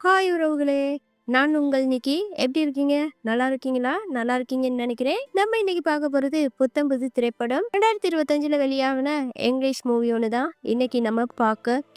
Hi உறவுகளே! நான் உங்கள் நிக்கி. எப்படி இருக்கீங்க? நல்லா இருக்கீங்களா? நல்லா இருக்கீங்கன்னு நெனைக்கிறேன். நம்ம இன்னைக்கு பார்க்க போறது புத்தம் புது திரைப்படம். 2025ல வெளியான இங்கிலீஷ் மூவி ஒண்ணு தான். இன்னைக்கு நம்ம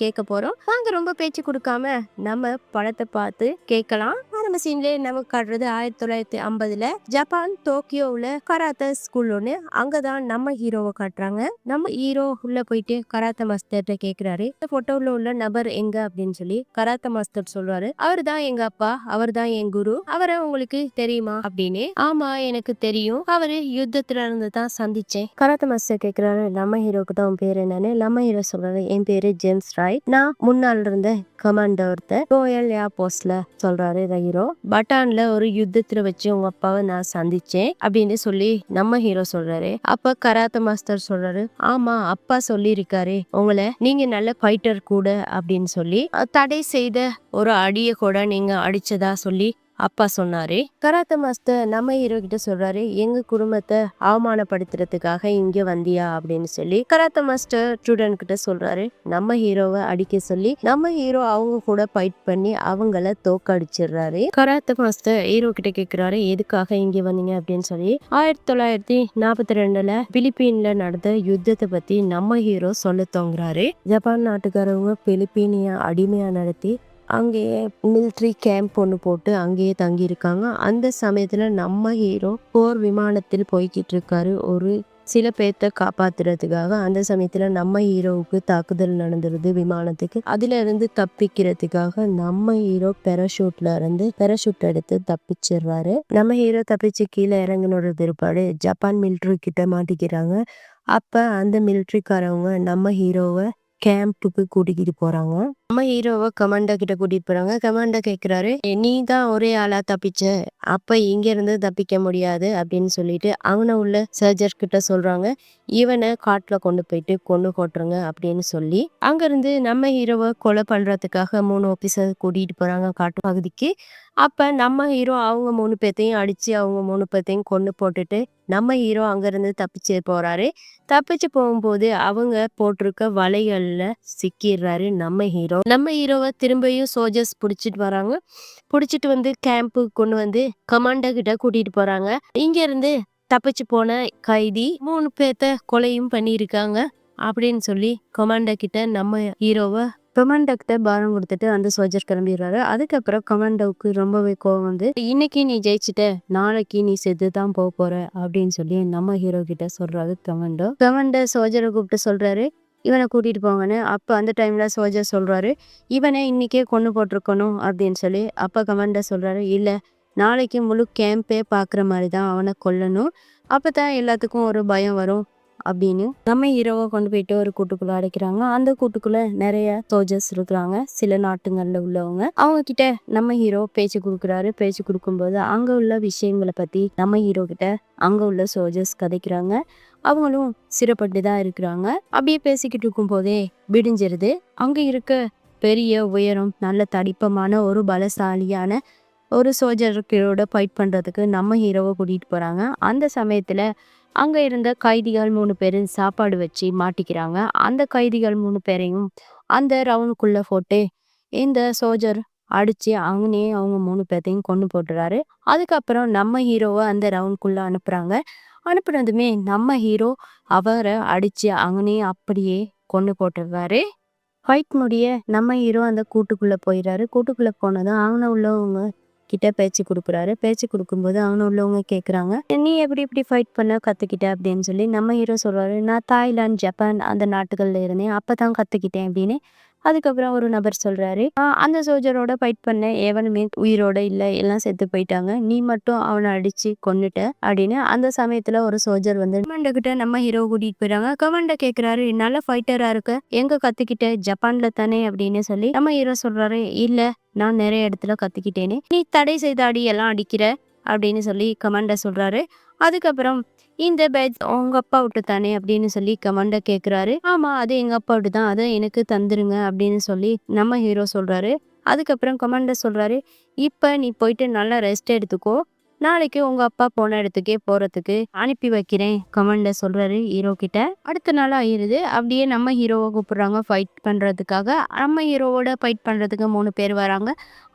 கேட்க போறோம். வாங்க ரொம்ப பேச்சு குடுக்காம நம்ம படத்த பார்த்து கேட்கலாம். ஆரம்ப சீன்லயே நமக்கு காட்டுறது 1950ல ஜப்பான் டோக்கியோவுல கராத்தே ஸ்கூல் ஒண்ணு. அங்க தான் நம்ம ஹீரோவ காட்டுறாங்க. நம்ம ஹீரோ உள்ள போயிட்டு கராத்தே மாஸ்டர்ட்ட கேட்கிறாரு. இந்த போட்டோல உள்ள நபர் எங்க அப்படின்னு சொல்லி கராத்தே மாஸ்டர் சொல்றாரு. அவர் தான் எங்க அப்பா. அவர் தான் என் குரு. அவரை உங்களுக்கு தெரியுமா அப்படின்னு. ஆமா எனக்கு தெரியும். அவரு யுத்தத்துல இருந்து தான் சந்திச்சேன். கராத்தே மாஸ்டர் கேக்குறாரு நம்ம ஹீரோக்கு தான் உன் பேர் என்னன்னு. நம்ம ஹீரோ சொல்றாரு என் பேரு ஜேம்ஸ் ராய். நான் முன்னாள் இருந்த கமாண்டர் ஒருத்தர் ரோயல் ஏர் போஸ்ட்ல சொல்றாரு ஹீரோ. பட்டான்ல ஒரு யுத்தத்துல வச்சு உங்க அப்பாவை நான் சந்திச்சேன் அப்படின்னு சொல்லி நம்ம ஹீரோ சொல்றாரு. அப்ப கராத்தே மாஸ்டர் சொல்றாரு ஆமா அப்பா சொல்லி இருக்காரு உங்களை நீங்க நல்ல ஃபைட்டர் கூட அப்படின்னு சொல்லி தடை செய்த ஒரு அடிய கூட நீங்க அடிச்சதா சொல்லி அப்பா சொன்னாரு. கராத்தே மாஸ்டர் நம்ம ஹீரோ கிட்ட சொல்றாரு எங்க குடும்பத்தை அவமானப்படுத்துறதுக்காக இங்க வந்தியா அப்படின்னு சொல்லி கராத்தே மாஸ்டர் ஸ்டூடெண்ட் கிட்ட சொல்றாரு. நம்ம ஹீரோவை அடிக்க சொல்லி நம்ம ஹீரோ அவங்க கூட ஃபைட் பண்ணி அவங்கள தோக்கடிச்சிடுறாரு. கராத்தே மாஸ்டர் ஹீரோ கிட்ட கேக்குறாரு எதுக்காக இங்க வந்தீங்க அப்படின்னு சொல்லி. 1942ல பிலிப்பீன்ல நடந்த யுத்தத்தை பத்தி நம்ம ஹீரோ சொல்ல தோங்குறாரு. ஜப்பான் நாட்டுக்காரவங்க பிலிப்பீனிய அடிமையா நடத்தி அங்கேயே மிலிட்ரி கேம்ப் ஒன்று போட்டு அங்கேயே தங்கி இருக்காங்க. அந்த சமயத்துல நம்ம ஹீரோ போர் விமானத்தில் போய்கிட்டு இருக்காரு ஒரு சில பேர்த்த காப்பாத்துறதுக்காக. அந்த சமயத்துல நம்ம ஹீரோவுக்கு தாக்குதல் நடந்துருது விமானத்துக்கு. அதுல இருந்து தப்பிக்கிறதுக்காக நம்ம ஹீரோ பெராஷூட் எடுத்து தப்பிச்சிடுறாரு. நம்ம ஹீரோ தப்பிச்சு கீழே இறங்கினோட பிற்பாடு ஜப்பான் மிலிட்ரி கிட்ட மாட்டிக்கிறாங்க. அப்ப அந்த மிலிட்ரிக்காரவங்க நம்ம ஹீரோவை கேம்புக்கு கூட்டிக்கிட்டு போறாங்க. நம்ம ஹீரோவை கமாண்டர் கிட்ட கூட்டிட்டு போறாங்க. கமாண்டர் கேக்குறாரு நீ தான் ஒரே ஆளா தப்பிச்ச அப்ப இங்க இருந்து தப்பிக்க முடியாது அப்படின்னு சொல்லிட்டு அவனை உள்ள சர்ஜர் கிட்ட சொல்றாங்க. இவனை காட்டுல கொண்டு போயிட்டு கொண்டு போட்டுருங்க அப்படின்னு சொல்லி அங்க இருந்து நம்ம ஹீரோவை கொலை பண்றதுக்காக 3 ஆபீசர் கூட்டிட்டு போறாங்க காட்டு பகுதிக்கு. அப்ப நம்ம ஹீரோ அவங்க 3 பேத்தையும் அடிச்சு அவங்க 3 பேத்தையும் கொண்டு போட்டுட்டு நம்ம ஹீரோ அங்க இருந்து தப்பிச்சு போறாரு. தப்பிச்சு போகும்போது அவங்க போட்டிருக்க வலைகள்ல சிக்கிடுறாரு நம்ம ஹீரோ. நம்ம ஹீரோவை திரும்பியும் சோல்ஜர்ஸ் புடிச்சிட்டு வராங்க. புடிச்சிட்டு வந்து கேம்புக்கு கொண்டு வந்து கமாண்டர் கிட்ட கூட்டிட்டு போறாங்க. இங்க இருந்து தப்பிச்சு போன கைதி 3 பேத்த கொலையும் பண்ணியிருக்காங்க அப்படின்னு சொல்லி கமாண்டர் கிட்ட நம்ம ஹீரோவை கமாண்டர்கிட்ட பாரம் கொடுத்துட்டு அந்த சோல்ஜர் கிளம்பிடுறாரு. அதுக்கப்புறம் கமாண்டோவுக்கு ரொம்பவே கோவம் வந்து இன்னைக்கு நீ ஜெயிச்சுட்ட நாளைக்கு நீ செத்து தான் போற அப்படின்னு சொல்லி நம்ம ஹீரோ கிட்ட சொல்றாரு கமாண்டோ. கமாண்டர் சோல்ஜரை கூப்பிட்டு சொல்றாரு இவனை கூட்டிட்டு போங்கன்னு. அப்ப அந்த டைம்ல சோல்ஜர் சொல்றாரு இவனை இன்னைக்கே கொண்டு போட்டிருக்கணும் அப்படின்னு சொல்லி. அப்ப கமாண்டர் சொல்றாரு இல்ல நாளைக்கு முழு கேம்பே பாக்குற மாதிரி தான் அவனை கொல்லணும். அப்பதான் எல்லாத்துக்கும் ஒரு பயம் வரும் அப்படின்னு நம்ம ஹீரோவை கொண்டு போயிட்டு ஒரு கூட்டுக்குள்ள அடைக்கிறாங்க. அந்த கூட்டுக்குள்ள நிறைய சோல்ஜர்ஸ் இருக்கிறாங்க சில நாட்டுங்கள்ல உள்ளவங்க. அவங்க கிட்ட நம்ம ஹீரோ பேச்சு கொடுக்குறாரு. பேச்சு கொடுக்கும்போது அங்க உள்ள விஷயங்களை பத்தி நம்ம ஹீரோ கிட்ட அங்க உள்ள சோல்ஜர்ஸ் கதைக்கிறாங்க. அவங்களும் சிறப்பட்டு தான் இருக்கிறாங்க. அப்படியே பேசிக்கிட்டு இருக்கும் போதே விடிஞ்சிருது. அங்க இருக்க பெரிய உயரம் நல்ல தடிப்பமான ஒரு பலசாலியான ஒரு சோல்ஜர்களோட ஃபைட் பண்றதுக்கு நம்ம ஹீரோவை கூட்டிட்டு போறாங்க. அந்த சமயத்துல அங்க இருந்த கைதிகள் 3 பேரும் சாப்பாடு வச்சு மாட்டிக்கிறாங்க. அந்த கைதிகள் 3 பேரையும் அந்த ரவுண்டுக்குள்ள போட்டு இந்த சோல்ஜர் அடிச்சு அவனே அவங்க 3 பேர்த்தையும் கொண்டு போட்டுறாரு. அதுக்கப்புறம் நம்ம ஹீரோவை அந்த ரவுண்டுக்குள்ள அனுப்புறாங்க. அனுப்புனதுமே நம்ம ஹீரோ அவரை அடிச்சு அவனே அப்படியே கொண்டு போட்டுறாரு. ஃபைட் முடிய நம்ம ஹீரோ அந்த கூட்டுக்குள்ள போயிடுறாரு. கூட்டுக்குள்ள போனதும் அவனை உள்ளவங்க கிட்ட பேச்சு கொடுக்குறாரு. பேச்சு கொடுக்கும்போது அவனை உள்ளவங்க கேக்குறாங்க நீ எப்படி இப்படி ஃபைட் பண்ண கத்துக்கிட்ட அப்படின்னு சொல்லி. நம்ம ஹீரோ சொல்றாரு நான் தாய்லாந்து ஜப்பான் அந்த நாட்டுகள்ல இருந்தேன் அப்பதான் கத்துக்கிட்டேன் அப்படின்னு. அதுக்கப்புறம் ஒரு நபர் சொல்றாரு அந்த சோல்ஜரோட ஃபைட் பண்ண எவனுமே உயிரோட இல்ல எல்லாம் செத்து போயிட்டாங்க நீ மட்டும் அவனை அடிச்சு கொன்னுட்ட அப்படின்னு. அந்த சமயத்துல ஒரு சோல்ஜர் வந்து கமாண்டர் கிட்ட நம்ம ஹீரோ கூட்டிட்டு போயிறாங்க. கமாண்டர் கேக்குறாரு நல்ல ஃபைட்டரா இருக்க எங்க கத்துக்கிட்ட ஜப்பான்ல தானே அப்படின்னு சொல்லி. நம்ம ஹீரோ சொல்றாரு இல்ல நான் நிறைய இடத்துல கத்துக்கிட்டேன்னு நீ தடை செய்த அடி எல்லாம் அடிக்கிற அப்படின்னு சொல்லி கமாண்டர் சொல்றாரு. அதுக்கப்புறம் இந்த பேட்ச் உங்க அப்பா விட்டு தானே அப்படின்னு சொல்லி கமாண்டர் கேக்குறாரு. ஆமா அது எங்க அப்பா விட்டு தான் அதை எனக்கு தந்துருங்க அப்படின்னு சொல்லி நம்ம ஹீரோ சொல்றாரு. அதுக்கப்புறம் கமாண்டர் சொல்றாரு இப்ப நீ போயிட்டு நல்லா ரெஸ்ட் எடுத்துக்கோ நாளைக்கு உங்க அப்பா போன இடத்துக்கே போறதுக்கு அனுப்பி வைக்கிறேன் கமாண்டர் சொல்றாரு ஹீரோ கிட்ட. அடுத்த நாள் ஆயிருது. அப்படியே நம்ம ஹீரோவை கூப்பிடுறாங்க ஃபைட் பண்றதுக்காக. நம்ம ஹீரோவோட ஃபைட் பண்றதுக்கு 3 பேர் வராங்க.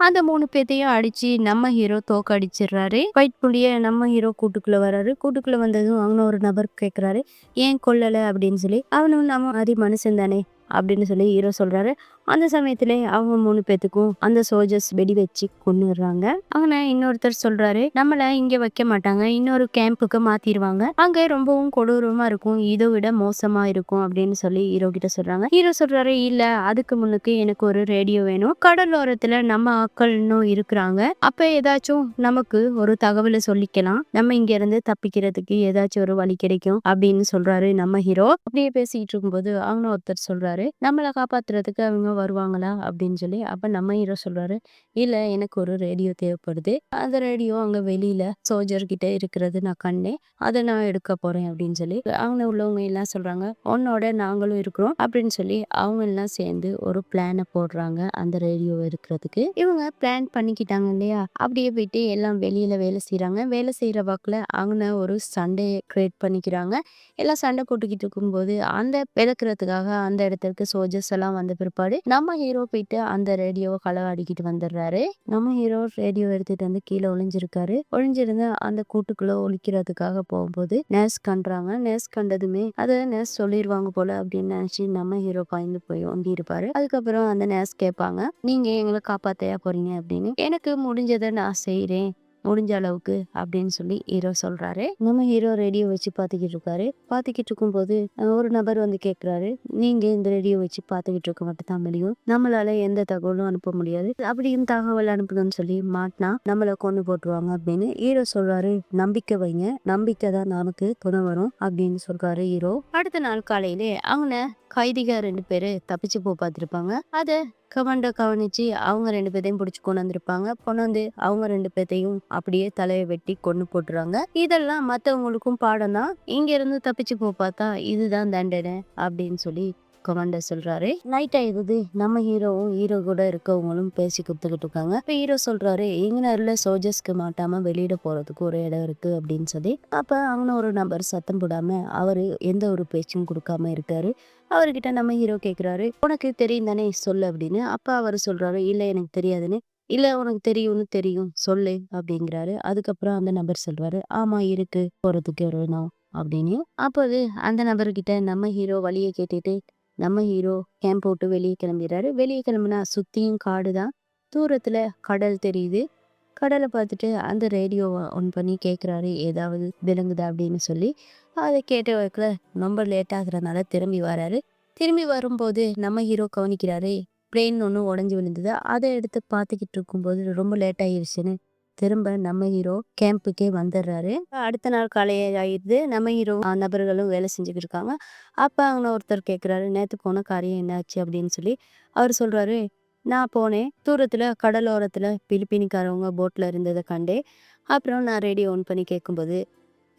அந்த 3 பேத்தையும் அடிச்சு நம்ம ஹீரோ தோக்கடிச்சிடுறாரு. ஃபைட் புள்ளிய நம்ம ஹீரோ கூட்டுக்குள்ள வராரு. கூட்டுக்குள்ள வந்ததும் அவங்க ஒரு நபர் கேக்குறாரு, ஏன் கொல்லல அப்படின்னு சொல்லி. அவனும் நம்ம மாதிரி மனுஷன் தானே அப்படின்னு சொல்லி ஹீரோ சொல்றாரு. அந்த சமயத்திலே அவங்க 3 பேத்துக்கும் அந்த சோல்ஜர்ஸ் வெடி வச்சு கொன்னுடுறாங்க. அவங்க இன்னொருத்தர் சொல்றாரு, நம்மள இங்க வைக்க மாட்டாங்க, இன்னொரு கேம்புக்கு மாத்திடுவாங்க, அங்க ரொம்பவும் கொடூரமா இருக்கும், இதை விட மோசமா இருக்கும் அப்படின்னு சொல்லி ஹீரோ கிட்ட சொல்றாங்க. ஹீரோ சொல்றாரு, இல்ல அதுக்கு முன்னுக்கு எனக்கு ஒரு ரேடியோ வேணும், கடலோரத்துல நம்ம ஆட்கள் இன்னும் இருக்கிறாங்க, அப்ப ஏதாச்சும் நமக்கு ஒரு தகவலை சொல்லிக்கலாம், நம்ம இங்க இருந்து தப்பிக்கிறதுக்கு ஏதாச்சும் ஒரு வழி கிடைக்கும் அப்படின்னு சொல்றாரு நம்ம ஹீரோ. அப்படியே பேசிட்டு இருக்கும்போது அவங்க ஒருத்தர் சொல்றாரு, நம்மளை காப்பாத்துறதுக்கு அவங்க வருவாங்களா அப்படின்னு சொல்லி. அப்ப நம்ம ஹீரோ சொல்றாரு, இல்ல எனக்கு ஒரு ரேடியோ தேவைப்படுது, அந்த ரேடியோ அங்க வெளியில சோல்ஜர் கிட்ட இருக்கிறது நான் கண்டேன், அதை நான் எடுக்க போறேன் அப்படின்னு சொல்லி. அவங்க உள்ளவங்க எல்லாம் சொல்றாங்க, உன்னோட நாங்களும் இருக்கிறோம் அப்படின்னு சொல்லி. அவங்க எல்லாம் சேர்ந்து ஒரு பிளானை போடுறாங்க அந்த ரேடியோ எடுக்கிறதுக்கு. இவங்க பிளான் பண்ணிக்கிட்டாங்க இல்லையா, அப்படியே போயிட்டு எல்லாம் வெளியில வேலை செய்யறாங்க. வேலை செய்யற வாக்குல அவங்க ஒரு சண்டையை கிரியேட் பண்ணிக்கிறாங்க. எல்லாம் சண்டை போட்டுக்கிட்டு இருக்கும்போது அந்த விளக்குறதுக்காக அந்த இடத்துக்கு சோல்ஜர்ஸ் எல்லாம் வந்த பிற்பாடு நம்ம ஹீரோ போயிட்டு அந்த ரேடியோவை களவாடிக்கிட்டு வந்துடுறாரு. நம்ம ஹீரோ ரேடியோ எடுத்துட்டு வந்து கீழே ஒளிஞ்சிருக்காரு. ஒளிஞ்சிருந்த அந்த கூட்டுக்குள்ள ஒழிக்கிறதுக்காக போகும்போது நர்ஸ் கண்டுறாங்க. நர்ஸ் கண்டதுமே அதை நர்ஸ் சொல்லிடுவாங்க போல அப்படின்னு நினைச்சு நம்ம ஹீரோ பாய்ந்து போய் ஒண்டி இருப்பாரு. அதுக்கப்புறம் அந்த நர்ஸ் கேட்பாங்க, நீங்க எங்களை காப்பாத்தையா போறீங்க அப்படின்னு. எனக்கு முடிஞ்சதை நான் செய்யறேன், முடிஞ்ச அளவுக்கு அப்படின்னு சொல்லி ஹீரோ சொல்றாரு. நம்ம ஹீரோ ரேடியோ வச்சு பாத்துக்கிட்டு இருக்காரு. பாத்துக்கிட்டு இருக்கும்போது ஒரு நபர் வந்து கேக்குறாரு, நீங்க இந்த ரேடியோ வச்சு பாத்துக்கிட்டு இருக்க மட்டும் தான் முடியும், நம்மளால எந்த தகவலும் அனுப்ப முடியாது, அப்படியும் தகவல் அனுப்பணும்னு சொல்லி மாட்டினா நம்மள கொண்டு போட்டுருவாங்க அப்படின்னு ஹீரோ சொல்றாரு. நம்பிக்கை வைங்க, நம்பிக்கை தான் நமக்கு துணை வரும் அப்படின்னு சொல்றாரு ஹீரோ. அடுத்த நாள் காலையிலே அவங்க கைதிக 2 பேரு தப்பிச்சு பார்த்திருப்பாங்க. அத கமாண்டோ கவனிச்சு அவங்க 2 பேத்தையும் பிடிச்சி கொண்டு வந்திருப்பாங்க. கொண்டாந்து அவங்க 2 பேத்தையும் அப்படியே தலையை வெட்டி கொண்டு போட்டுறாங்க. இதெல்லாம் மற்றவங்களுக்கும் பாடம் தான், இங்க இருந்து தப்பிச்சு பார்த்தா இதுதான் தண்டனை அப்படின்னு சொல்லி கமாண்டர் சொல்றாரு. நைட் ஆயிடுது. நம்ம ஹீரோவும் ஹீரோ கூட இருக்கவங்களும் பேசி கொடுத்துக்கிட்டு இருக்காங்க. இப்ப ஹீரோ சொல்றாரு, இங்கனர்ல சோல்ஜர்ஸ்க்கு மாட்டாம வெளியிட போறதுக்கு ஒரு இடம் இருக்கு அப்படின்னு சொல்லி. அப்ப அவங்க ஒரு நபர் சத்தம் போடாம அவரு எந்த ஒரு பேச்சும் கொடுக்காம இருக்காரு. அவர்கிட்ட நம்ம ஹீரோ கேக்குறாரு, உனக்கு தெரியும் தானே சொல்லு அப்படின்னு. அப்ப அவர் சொல்றாரு, இல்ல எனக்கு தெரியாதுன்னு. இல்ல உனக்கு தெரியும்னு தெரியும் சொல்லு அப்படிங்கிறாரு. அதுக்கப்புறம் அந்த நபர் சொல்றாரு, ஆமா இருக்கு, போறதுக்கு ஒரு இடம் அப்படின்னு. அப்போது அந்த நபர்கிட்ட நம்ம ஹீரோ வழியை கேட்டுட்டு நம்ம ஹீரோ கேம்ப் போட்டு வெளியே கிளம்பிடுறாரு. வெளியே கிளம்புனா சுத்தியும் காடு தான். தூரத்துல கடல் தெரியுது. கடலை பார்த்துட்டு அந்த ரேடியோவை ஆன் பண்ணி கேட்குறாரு, ஏதாவது விளங்குதா அப்படின்னு சொல்லி. அதை கேட்ட வைக்கல ரொம்ப லேட் ஆகுறதுனால திரும்பி வராரு. திரும்பி வரும்போது நம்ம ஹீரோ கவனிக்கிறாரு, பிளேன் ஒன்று உடஞ்சி விழுந்தது. அதை எடுத்து பார்த்துக்கிட்டு இருக்கும்போது ரொம்ப லேட் ஆயிடுச்சுன்னு திரும்ப நம்ம ஹீரோ கேம்புக்கே வந்துடுறாரு. அடுத்த நாள் காலையில் ஆயிடுது. நம்ம ஹீரோ நபர்களும் வேலை செஞ்சுக்கிட்டு இருக்காங்க. அப்போ அவங்க ஒருத்தர் கேட்குறாரு, நேற்று போன காரியம் என்னாச்சு அப்படின்னு சொல்லி. அவர் சொல்றாரு, நான் போனேன், தூரத்துல கடலோரத்துல பிலிப்பினிக்காரவங்க போட்ல இருந்ததை கண்டேன். அப்புறம் நான் ரேடியோ ஆன் பண்ணி கேட்கும்போது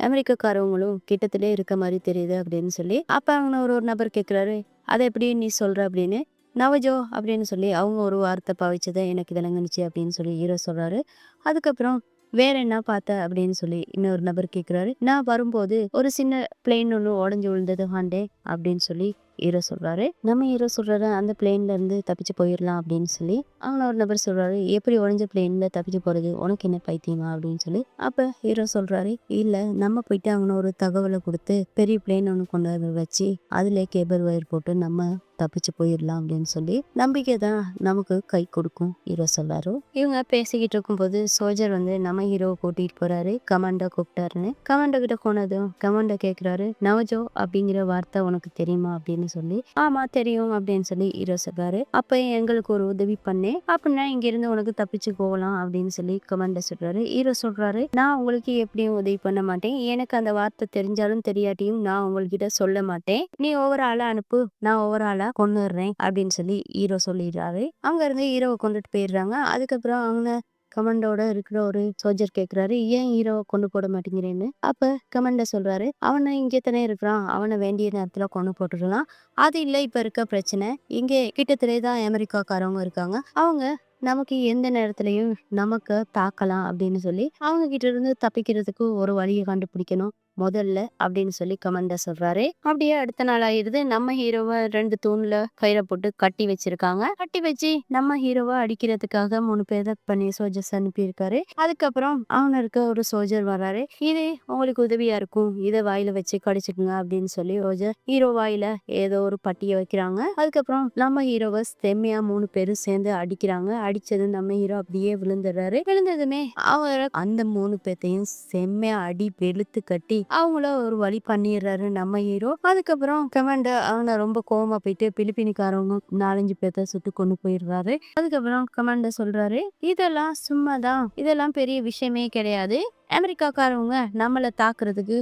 அமெரிக்காக்காரவங்களும் கிட்டத்திலே இருக்க மாதிரி தெரியுது அப்படின்னு சொல்லி. அப்ப அவங்க ஒரு நபர் கேட்குறாரு, அதை எப்படி நீ சொல்ற அப்படின்னு. நவஜோ அப்படின்னு சொல்லி அவங்க ஒரு வார்த்தை பாவிச்சதை எனக்கு விளங்குனுச்சு அப்படின்னு சொல்லி ஹீரோ சொல்றாரு. அதுக்கப்புறம் வேற என்ன பார்த்த அப்படின்னு சொல்லி இன்னொரு நபர் கேட்குறாரு. நான் வரும்போது ஒரு சின்ன பிளேன் ஒன்று உடஞ்சி விழுந்தது ஹாண்டே அப்படின்னு சொல்லி ஹீரோ சொல்றாரு. நம்ம ஹீரோ சொல்றாரு, அந்த பிளேன்ல இருந்து தப்பிச்சு போயிடலாம் அப்படின்னு சொல்லி. அவங்க ஒரு நபர் சொல்றாரு, எப்படி உடஞ்ச பிளேன்ல தப்பிச்சு போறது, உனக்கு என்ன பைத்தியமா அப்படின்னு சொல்லி. அப்ப ஹீரோ சொல்றாரு, இல்ல நம்ம போயிட்டு அவங்க ஒரு தகவலை கொடுத்து பெரிய பிளேன் ஒன்று கொண்டு வந்து வச்சு அதுல கேபிள் வயர் போட்டு நம்ம தப்பிச்சு போயிடலாம் அப்படின்னு சொல்லி. நம்பிக்கை தான் நமக்கு கை கொடுக்கும் ஹீரோ சொல்றாரு. இவங்க பேசிக்கிட்டு இருக்கும்போது சோல்ஜர் வந்து நம்ம ஹீரோவை கூட்டிட்டு போறாரு. கமாண்டோ கூப்பிட்டாருன்னு. கமாண்டோ கிட்ட போனதும் கமாண்டோ கேக்குறாரு, நவஜோ அப்படிங்கிற வார்த்தை உனக்கு தெரியுமா அப்படின்னு சொல்லி. ஆமா தெரியும் அப்படின்னு சொல்லி ஹீரோ சொல்றாரு. அப்ப எங்களுக்கு ஒரு உதவி பண்ணு, அப்படின்னா இங்க இருந்து உனக்கு தப்பிச்சு போகலாம் அப்படின்னு சொல்லி கமாண்டோ சொல்றாரு. ஹீரோ சொல்றாரு, நான் உங்களுக்கு எப்படியும் உதவி பண்ண மாட்டேன், எனக்கு அந்த வார்த்தை தெரிஞ்சாலும் தெரியாட்டியும் நான் உங்ககிட்ட சொல்ல மாட்டேன், நீ ஒவ்வொரு ஆளா அனுப்பு, நான் ஒவ்வொரு ஆளா கொண்டுடுறேன் அப்படின்னு சொல்லி ஹீரோ சொல்லிடுறாரு. அங்க இருந்து ஹீரோவை கொண்டுட்டு போயிடுறாங்க. அதுக்கப்புறம் அவங்க கமாண்டோட இருக்கிற ஒரு சோல்ஜர் கேக்குறாரு, ஏன் ஹீரோவை கொண்டு போட மாட்டேங்கிறேன்னு. அப்ப கமாண்டர் சொல்றாரு, அவனை இங்கே தானே இருக்கிறான், அவனை வேண்டிய நேரத்துல கொண்டு போட்டுடலாம், அது இல்லை இப்ப இருக்க பிரச்சனை, இங்கே கிட்டத்திலே தான் அமெரிக்காக்காரவங்க இருக்காங்க, அவங்க நமக்கு எந்த நேரத்துலயும் நமக்கு தாக்கலாம் அப்படின்னு சொல்லி அவங்க கிட்ட இருந்து தப்பிக்கிறதுக்கு ஒரு வழியை கண்டுபிடிக்கணும் முதல்ல அப்படின்னு சொல்லி கமாண்டர் சொல்றாரு. அப்படியே அடுத்த நாள் ஆயிருது. நம்ம ஹீரோவை 2 தூண்ல கயிறை போட்டு கட்டி வச்சிருக்காங்க. கட்டி வச்சு நம்ம ஹீரோவை அடிக்கிறதுக்காக 3 பேரை பண்ணி சோல்ஜர்ஸ் அனுப்பியிருக்காரு. அதுக்கப்புறம் அவங்க இருக்க ஒரு சோல்ஜர் வர்றாரு. இது உங்களுக்கு உதவியா இருக்கும், இதை வாயில வச்சு கடிச்சுக்குங்க அப்படின்னு சொல்லி ஹீரோ வாயில ஏதோ ஒரு பட்டியை வைக்கிறாங்க. அதுக்கப்புறம் நம்ம ஹீரோவை செம்மையா 3 பேரும் சேர்ந்து அடிக்கிறாங்க. அடிச்சது நம்ம ஹீரோ அப்படியே விழுந்துடுறாரு. விழுந்ததுமே அவர் அந்த 3 பேத்தையும் செம்மையா அடி வெளுத்து கட்டி அவங்கள ஒரு வழி பண்ணிடுறாரு நம்ம ஹீரோ. அதுக்கப்புறம் கமாண்டர் அவனை ரொம்ப கோவமா போயிட்டு பிலிப்பினிக்காரவங்க 4-5 பேர்த்த சுட்டு கொண்டு போயிடுறாரு. அதுக்கப்புறம் கமாண்டர் சொல்றாரு, இதெல்லாம் சும்மாதான், இதெல்லாம் பெரிய விஷயமே கிடையாது. அமெரிக்காக்காரவங்க நம்மளை தாக்குறதுக்கு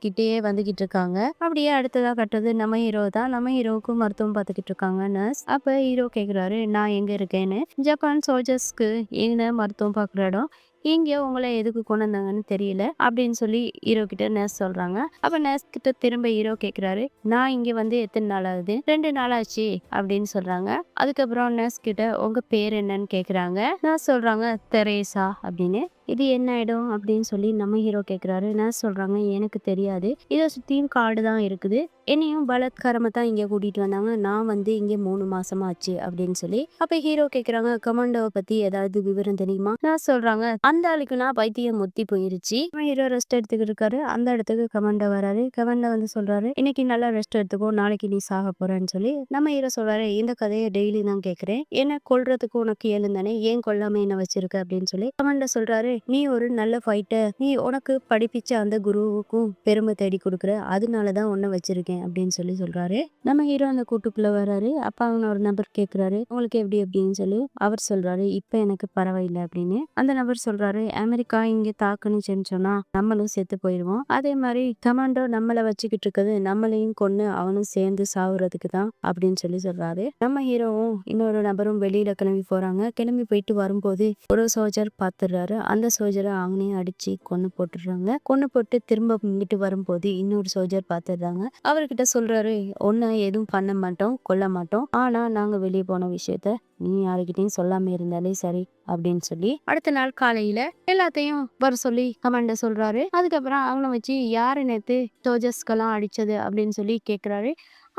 கிட்டே வந்துகிட்டு இருக்காங்க. அப்படியே அடுத்ததா கட்டுறது நம்ம ஹீரோ தான். நம்ம ஹீரோவுக்கு மருத்துவம் பார்த்துக்கிட்டு இருக்காங்க நர்ஸ். அப்ப ஹீரோ கேக்குறாரு, நான் எங்க இருக்கேன்னு. ஜப்பான் சோல்ஜர்ஸ்க்கு என்ன மருத்துவம் பார்க்குற இடம், இங்க உங்களை எதுக்கு கொண்டு வந்தாங்கன்னு தெரியல அப்படின்னு சொல்லி ஹீரோ கிட்ட நர்ஸ் சொல்றாங்க. அப்ப நர்ஸ் கிட்ட திரும்ப ஹீரோ கேக்குறாரு, நான் இங்க வந்து எத்தனை நாள் ஆகுது? 2 நாள் ஆச்சு அப்படின்னு சொல்றாங்க. அதுக்கப்புறம் நர்ஸ் கிட்ட உங்க பேர் என்னன்னு கேக்குறாங்க. நர்ஸ் சொல்றாங்க தெரேசா அப்படின்னு. இது என்ன இடம் அப்படின்னு சொல்லி நம்ம ஹீரோ கேக்குறாரு. நர்ஸ் சொல்றாங்க, எனக்கு தெரியாது, இதை சுத்தியும் காடு தான் இருக்குது, என்னையும் பலாத்காரமா தான் இங்க கூட்டிட்டு வந்தாங்க, நான் வந்து இங்க 3 மாசமா ஆச்சு அப்படின்னு சொல்லி. அப்ப ஹீரோ கேக்குறாங்க, கமாண்டோவை பத்தி ஏதாவது விவரம் தெரியுமா? நர்ஸ் சொல்றாங்க, அந்த ஆளுக்கு நான் பைத்தியம் முத்தி போயிருச்சு. ஹீரோ ரெஸ்ட் எடுத்துக்கிட்டு இருக்காரு. அந்த இடத்துக்கு கமாண்டோ வராரு. கமாண்டோ வந்து சொல்றாரு, இன்னைக்கு நல்லா ரெஸ்ட் எடுத்துக்கோ, நாளைக்கு நீ சாக போறேன்னு சொல்லி. நம்ம ஹீரோ சொல்றாரு, இந்த கதையை டெய்லி தான் கேக்குறேன், என்ன கொல்றதுக்கு உனக்கு ஏழுந்தானே, ஏன் கொல்லாம என்ன வச்சிருக்க அப்படின்னு சொல்லி. கமாண்டோ சொல்றாரு, நீ ஒரு நல்ல ஃபைட்டர், நீ உனக்கு படிப்பிச்ச அந்த குருவுக்கும் பெருமை தேடி கொடுக்குற, அதனாலதான் உன்னை வச்சிருக்கேன் அப்படின்னு சொல்லி சொல்றாரு. நம்ம ஹீரோ அந்த கூட்டுக்குள்ள வர்றாரு. அப்ப அவங்க ஒரு நபர் கேக்குறாரு, உங்களுக்கு எப்படி அப்படின்னு சொல்லி. அவர் சொல்றாரு, இப்ப எனக்கு பரவாயில்லை அப்படின்னு. அந்த நபர் சொல்றாரு, அமெரிக்கா இங்க தாக்குனுச்சுன்னு சொன்னா நம்மளும் செத்து போயிடுவோம், அதே மாதிரி கமாண்டோ நம்மளை வச்சுக்கிட்டு இருக்குது, நம்மளையும் கொன்னு அவனும் சேர்ந்து சாவுறதுக்கு தான் அப்படின்னு சொல்லி சொல்றாரு. நம்ம ஹீரோவும் இன்னொரு நபரும் வெளியில கிளம்பி போறாங்க. கிளம்பி போயிட்டு வரும்போது ஒரு சோல்ஜர் பாத்துறாரு. அந்த சோல்ஜரை அவனையும் அடிச்சு கொன்னு போட்டுடுறாங்க. கொன்னு போட்டு திரும்ப இங்கிட்டு வரும்போது இன்னொரு சோல்ஜர் பாத்துடுறாங்க. அவர்கிட்ட சொல்றாரு, ஒன்ன எதுவும் பண்ண மாட்டோம், கொல்ல மாட்டோம், ஆனா நாங்க வெளியே போன விஷயத்த நீ யாருக்கிட்டையும் சொல்லாம இருந்தாலே சரி அப்படின்னு சொல்லி. அடுத்த நாள் காலையில எல்லாத்தையும் வர சொல்லி கமாண்டர் சொல்றாரு. அதுக்கப்புறம் அவனை வச்சு யாரு நேத்து சோல்ஜர்ஸ்கெல்லாம் அடிச்சது அப்படின்னு சொல்லி கேக்குறாரு.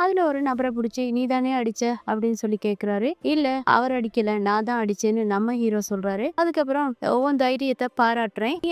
அதுல ஒரு நபரை பிடிச்சி, நீ தானே அடிச்ச அப்படின்னு சொல்லி கேக்குறாரு. இல்ல, அவர் அடிக்கல, நான் தான் அடிச்சேன்னு நம்ம ஹீரோ சொல்றாரு. அதுக்கப்புறம் உன் தைரியத்தை பாராட்டுறேன், நீ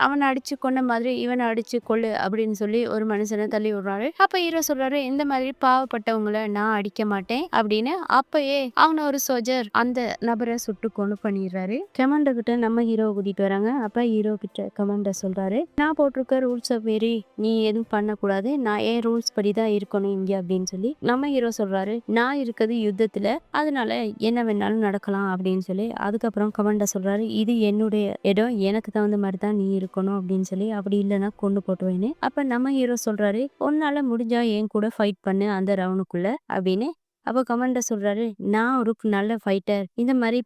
அவனை அடிச்சு கொன்ன மாதிரி இவனை அடிச்சு கொள்ளு அப்படின்னு சொல்லி ஒரு மனுஷனை தள்ளி விடுறாரு. அப்ப ஹீரோ சொல்றாரு, இந்த மாதிரி பாவப்பட்டவங்களை நான் அடிக்க மாட்டேன் அப்படின்னு. அப்பயே அவனை ஒரு சோல்ஜர் அந்த நபரை சுட்டு கொண்டு பண்ணிடுறாரு. கமாண்டர் கிட்ட நம்ம ஹீரோ கூட்டிட்டு வராங்க. அப்ப ஹீரோ கிட்ட கமாண்டர் சொல்றாரு, நான் போட்டிருக்க ரூல்ஸை மீறி நீ எதுவும் பண்ணக்கூடாது, நான் ஏன் ரூல்ஸ் படி தான் இருக்கணும் இங்க அப்படின்னு சொல்லி. நம்ம ஹீரோ சொல்றாரு, நான் இருக்கிறது யுத்தத்துல, அதனால என்ன வேணாலும் நடக்கலாம் அப்படின்னு சொல்லி. அதுக்கப்புறம் கமாண்டர் சொல்றாரு, இது என்னுடைய இடம், எனக்கு தகுந்த மாதிரி தான் நீ இருக்கணும் அப்படின்னு சொல்லி, அப்படி இல்லைன்னா கொண்டு போட்டுவேன்னு. அப்ப நம்ம ஹீரோ சொல்றாரு, உன்னால முடிஞ்சா என் கூட ஃபைட் பண்ணு அந்த ரவுண்டுக்குள்ள அப்படின்னு. அப்ப கமாண்டர் சொல்றாரு, நான் ஒரு நல்ல ஃபைட்டர், இந்த மாதிரி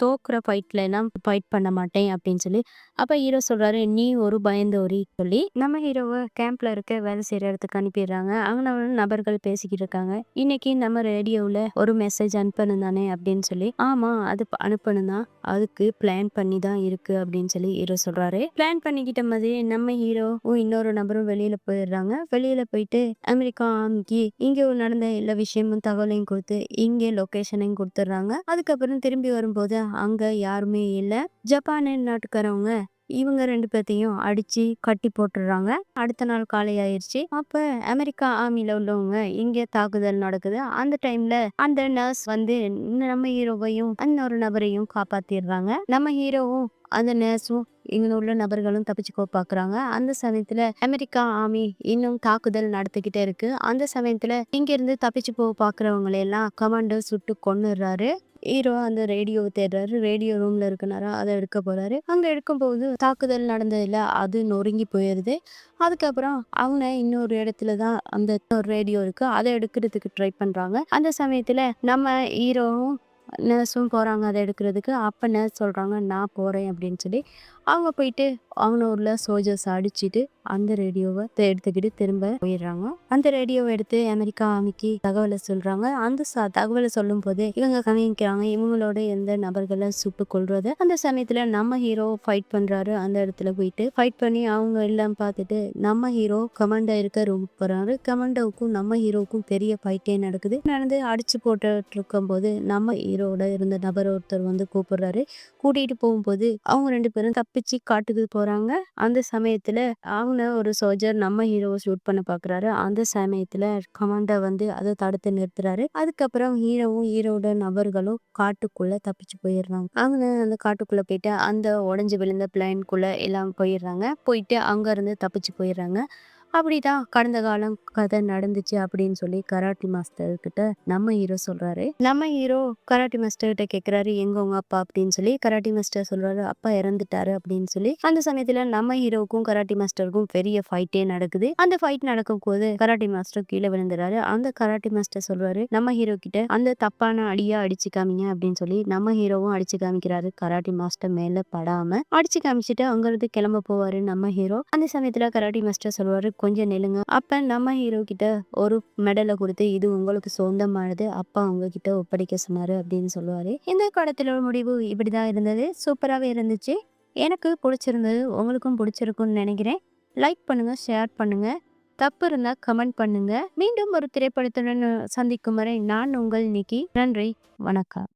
தோக்குற ஃபைட்ல எல்லாம் ஃபைட் பண்ண மாட்டேன் அப்படின்னு சொல்லி. அப்ப ஹீரோ சொல்றாரு, நீ ஒரு பயந்தோரி சொல்லி. நம்ம ஹீரோவை கேம்ப்ல இருக்க வேலை செய்யற இடத்துக்கு அனுப்பிடுறாங்க. அங்க நபர்கள் பேசிக்கிட்டு இருக்காங்க. இன்னைக்கு நம்ம ரேடியோவில் ஒரு மெசேஜ் அனுப்பணும் தானே அப்படின்னு சொல்லி. ஆமா, அது அனுப்பணும் தான், அதுக்கு பிளான் பண்ணி தான் இருக்கு அப்படின்னு சொல்லி ஹீரோ சொல்றாரு. பிளான் பண்ணிக்கிட்ட மாதிரி நம்ம ஹீரோவும் இன்னொரு நபரும் வெளியில போயிடுறாங்க. வெளியில போயிட்டு அமெரிக்கா ஆர்மிக்கு இங்க நடந்த எல்லா விஷயமும் தகவலையும் கொடுத்து இங்கே லொகேஷனையும் கொடுத்துடுறாங்க. அதுக்கப்புறம் திரும்பி வரும்போது அங்க யாருமே இல்ல. ஜப்பான் நாட்டுக்காரவங்க இவங்க 2 பேத்தையும் அடிச்சு கட்டி போட்டுடுறாங்க. அடுத்த நாள் காலை ஆயிடுச்சு. அப்ப அமெரிக்கா ஆர்மில உள்ளவங்க இங்க தாக்குதல் நடக்குது. அந்த டைம்ல அந்த நர்ஸ் வந்து நம்ம ஹீரோவையும் இன்னொரு நபரையும் காப்பாத்திடுறாங்க. நம்ம ஹீரோவும் அந்த நர்ஸும் இங்க உள்ள நபர்களும் தப்பிச்சுக்கோ பாக்குறாங்க. அந்த சமயத்துல அமெரிக்கா ஆர்மி இன்னும் தாக்குதல் நடத்திக்கிட்டே இருக்கு. அந்த சமயத்துல இங்க இருந்து தப்பிச்சு பாக்குறவங்களை எல்லாம் கமாண்டர் சுட்டு கொன்னுடுறாரு. ஹீரோ அந்த ரேடியோவை தேடுறாரு. ரேடியோ ரூம்ல இருக்குனாரா, அதை எடுக்க போறாரு. அங்க எடுக்கும்போது தாக்குதல் நடந்ததுல அது நொறுங்கி போயிருது. அதுக்கப்புறம் அவங்க இன்னொரு இடத்துலதான் அந்த ரேடியோ இருக்கு, அதை எடுக்கிறதுக்கு ட்ரை பண்றாங்க. அந்த சமயத்துல நம்ம ஹீரோவும் நர்ஸும் போறாங்க அதை எடுக்கிறதுக்கு. அப்ப நர்ஸ் சொல்றாங்க, நான் போறேன் அப்படின்னு சொல்லி. அவங்க போயிட்டு அவங்க உள்ள சோல்ஜர்ஸ் அடிச்சுட்டு அந்த ரேடியோவை எடுத்துக்கிட்டு திரும்ப போயிடுறாங்க. அந்த ரேடியோவை எடுத்து அமெரிக்கா ஆர்மிக்கு தகவலை சொல்றாங்க. அந்த தகவலை சொல்லும் போது இவங்க கவனிக்கிறாங்க இவங்களோட எந்த நபர்களை சுட்டு கொள்றது. அந்த சமயத்துல நம்ம ஹீரோ ஃபைட் பண்றாரு. அந்த இடத்துல போயிட்டு ஃபைட் பண்ணி அவங்க எல்லாம் பார்த்துட்டு நம்ம ஹீரோ கமாண்டோ இருக்க ரூமுக்கு போறாரு. கமாண்டோவுக்கும் நம்ம ஹீரோவுக்கும் பெரிய ஃபைட்டே நடக்குது. நடந்து அடிச்சு போட்டுட்டு இருக்கும் போது நம்ம ஹீரோட இருந்த நபர் ஒருத்தர் வந்து கூப்பிடுறாரு. கூட்டிட்டு போகும்போது அவங்க 2 பேரும் தப்பிச்சு காட்டுக்கு போறாங்க. அந்த சமயத்துல அவங்க ஒரு சோல்ஜர் நம்ம ஹீரோவை ஷூட் பண்ண பாக்குறாரு. அந்த சமயத்துல கமாண்டர் வந்து அதை தடுத்து நிறுத்துறாரு. அதுக்கப்புறம் ஹீரோவும் ஹீரோட நபர்களும் காட்டுக்குள்ள தப்பிச்சு போயிடுறாங்க. அவங்க அந்த காட்டுக்குள்ள போயிட்டு அந்த உடைஞ்சு விழுந்த பிளைன்குள்ள எல்லாம் போயிடுறாங்க. போயிட்டு அங்க இருந்து தப்பிச்சு போயிடுறாங்க. அப்படிதான் கடந்த காலம் கதை நடந்துச்சு அப்படின்னு சொல்லி கராட்டி மாஸ்டர் கிட்ட நம்ம ஹீரோ சொல்றாரு. நம்ம ஹீரோ கராட்டி மாஸ்டர் கிட்ட கேக்குறாரு எங்க உங்க அப்பா அப்படின்னு சொல்லி. கராட்டி மாஸ்டர் சொல்றாரு அப்பா இறந்துட்டாரு அப்படின்னு சொல்லி. அந்த சமயத்துல நம்ம ஹீரோவுக்கும் கராட்டி மாஸ்டருக்கும் பெரிய ஃபைட்டே நடக்குது. அந்த ஃபைட் நடக்கும் போது கராட்டி மாஸ்டர் கீழே விழுந்துறாரு. அந்த கராட்டி மாஸ்டர் சொல்றாரு நம்ம ஹீரோ கிட்ட அந்த தப்பான அடியா அடிச்சு காமிங்க அப்படின்னு சொல்லி. நம்ம ஹீரோவும் அடிச்சு காமிக்கிறாரு. கராட்டி மாஸ்டர் மேல படாம அடிச்சு காமிச்சிட்டு அங்க இருந்து கிளம்ப போவாரு நம்ம ஹீரோ. அந்த சமயத்துல கராட்டி மாஸ்டர் சொல்லுவாரு கொஞ்சம் நில்லுங்க. அப்ப நம்ம ஹீரோ கிட்ட ஒரு மெடலை கொடுத்து இது உங்களுக்கு சொந்தமானது, அப்பா உங்ககிட்ட ஒப்படைக்க சொன்னாரு அப்படின்னு சொல்லுவாரு. இந்த படத்துல முடிவு இப்படிதான் இருந்தது. சூப்பராகவே இருந்துச்சு. எனக்கு பிடிச்சிருந்தது. உங்களுக்கும் பிடிச்சிருக்கும்னு நினைக்கிறேன். லைக் பண்ணுங்க, ஷேர் பண்ணுங்க. தப்பு இருந்தா கமெண்ட் பண்ணுங்க. மீண்டும் ஒரு திரைப்படத்துடன் சந்திக்கும் வரை நான் உங்கள் நிக்கி. நன்றி, வணக்கம்.